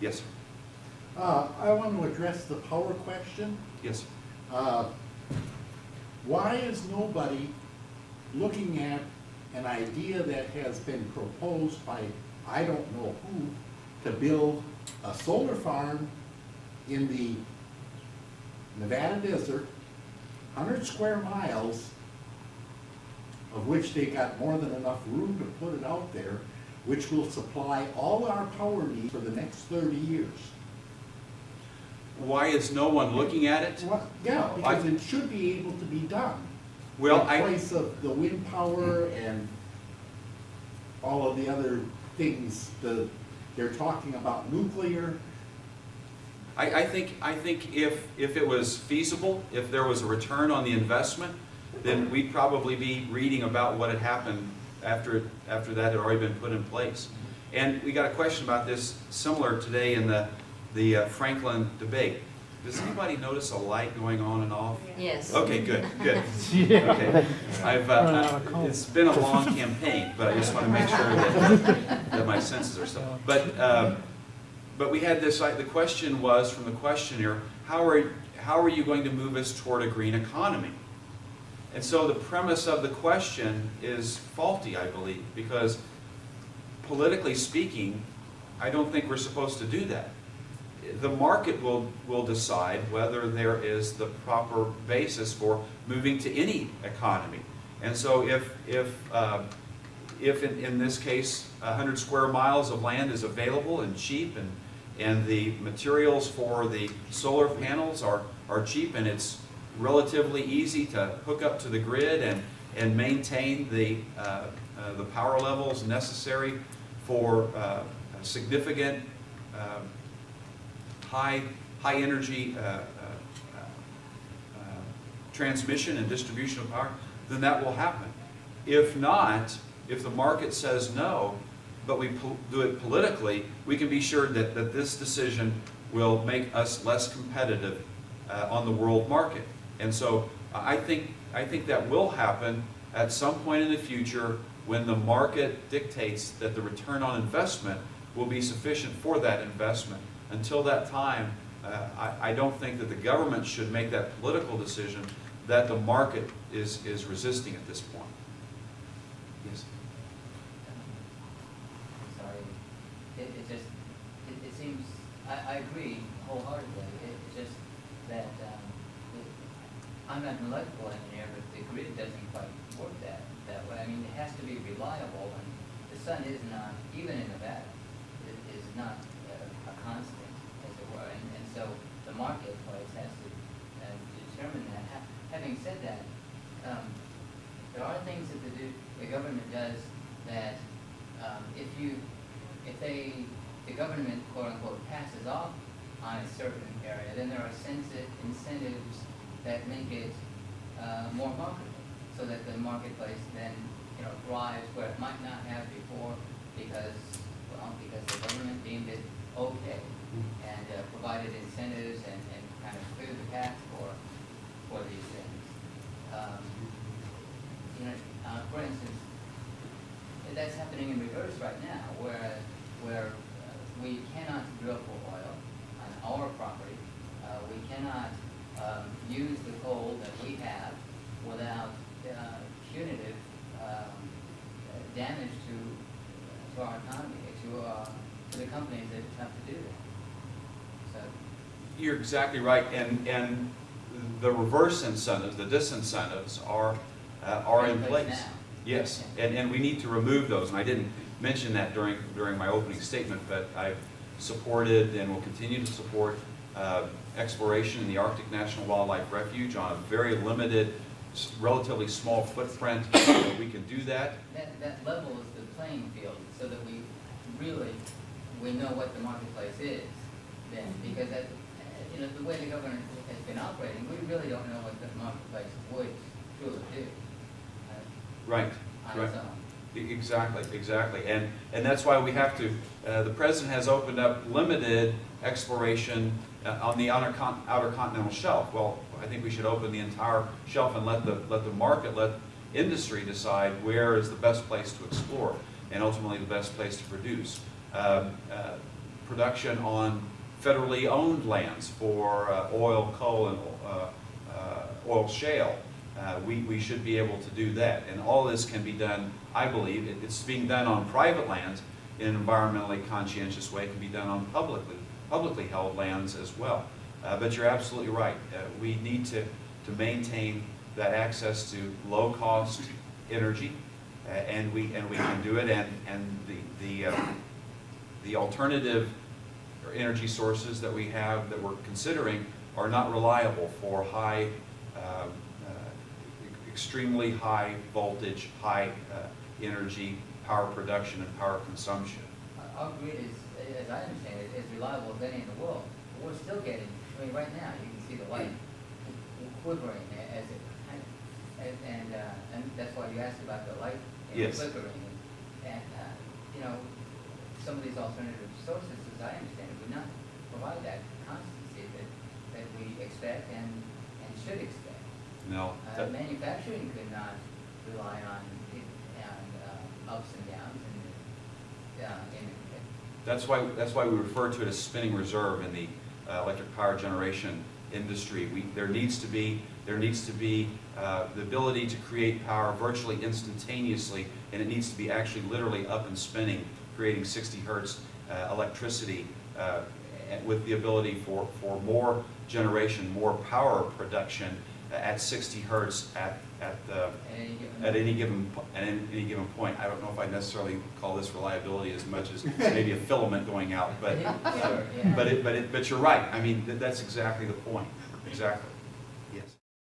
Yes, sir. I want to address the power question. Yes, sir. Why is nobody looking at an idea that has been proposed by I don't know who to build a solar farm in the Nevada desert, 100 square miles, of which they got more than enough room to put it out there, which will supply all our power needs for the next 30 years. Why is no one looking at it? Well, yeah, because it should be able to be done. Well, in place of the wind power and all of the other things. They're talking about nuclear. I think if it was feasible, if there was a return on the investment, then we'd probably be reading about what had happened after that had already been put in place. And we got a question about this similar today in the Franklin debate. Does anybody notice a light going on and off? Yes. Okay, good. Okay. It's been a long campaign, but I just want to make sure that my senses are still. But we had this. The question was from the questioner: how are you going to move us toward a green economy? And so the premise of the question is faulty, I believe, because politically speaking, I don't think we're supposed to do that. The market will decide whether there is the proper basis for moving to any economy. And so if in this case 100 square miles of land is available and cheap, and the materials for the solar panels are cheap, and it's relatively easy to hook up to the grid and maintain the power levels necessary for significant high energy transmission and distribution of power, then that will happen. If not, if the market says no, but we do it politically, we can be sure that this decision will make us less competitive on the world market. And so I think that will happen at some point in the future when the market dictates that the return on investment will be sufficient for that investment. Until that time, I don't think that the government should make that political decision that the market is resisting at this point. Yes? I'm sorry. It seems, I agree wholeheartedly. It's just that I'm not an electrical engineer, but the grid doesn't quite work that way. I mean, it has to be reliable, and the sun is not, even in Nevada, it is not a constant, as it were. And so the marketplace has to determine that. Having said that, there are things that the government does that if the government, quote unquote, passes off on a certain area, then there are incentives that make it more marketable, so that the marketplace then thrives where it might not have before, because the government deemed it okay and provided incentives and kind of cleared the path for these things. For instance, that's happening in reverse right now, where we cannot drill for oil on our property. We cannot use the coal that we have without punitive damage to our economy, to the companies that have to do that. So you're exactly right, and the reverse incentives, the disincentives, are in place. Now. Yes, and we need to remove those. And I didn't mention that during my opening statement, but I've supported and will continue to support exploration in the Arctic National Wildlife Refuge on a very limited, relatively small footprint. We can do that. That levels the playing field, so that we know what the marketplace is then, because the way the government has been operating, we really don't know what the marketplace would truly do. Right. On its own. Exactly, and that's why we have to. The president has opened up limited exploration on the outer continental shelf. Well, I think we should open the entire shelf and let the market, let industry decide where is the best place to explore and ultimately the best place to produce. production on federally owned lands for oil, coal, and oil shale. We should be able to do that. And all this can be done, I believe, it's being done on private lands in an environmentally conscientious way. It can be done on publicly held lands as well. But you're absolutely right. We need to maintain that access to low-cost energy, and we can do it. And the alternative energy sources that we have that we're considering are not reliable for high, extremely high voltage, high energy power production and power consumption. Our grid is, as I understand it, as reliable as any in the world. But we're still getting, I mean, right now, you can see the light quivering as it kind of, and that's why you asked about the light Yes. flickering. And, you know, some of these alternative sources, as I understand it, would not provide that constancy that we expect and should expect. No. Manufacturing could not rely on ups and downs That's why we refer to it as spinning reserve in the electric power generation industry. There needs to be the ability to create power virtually instantaneously, and it needs to be actually literally up and spinning, creating 60 hertz electricity with the ability for more generation, more power production at 60 hertz at any given point. I don't know if I necessarily call this reliability as much as maybe a filament going out, but Sure, yeah. but you're right. I mean, that's exactly the point. Exactly.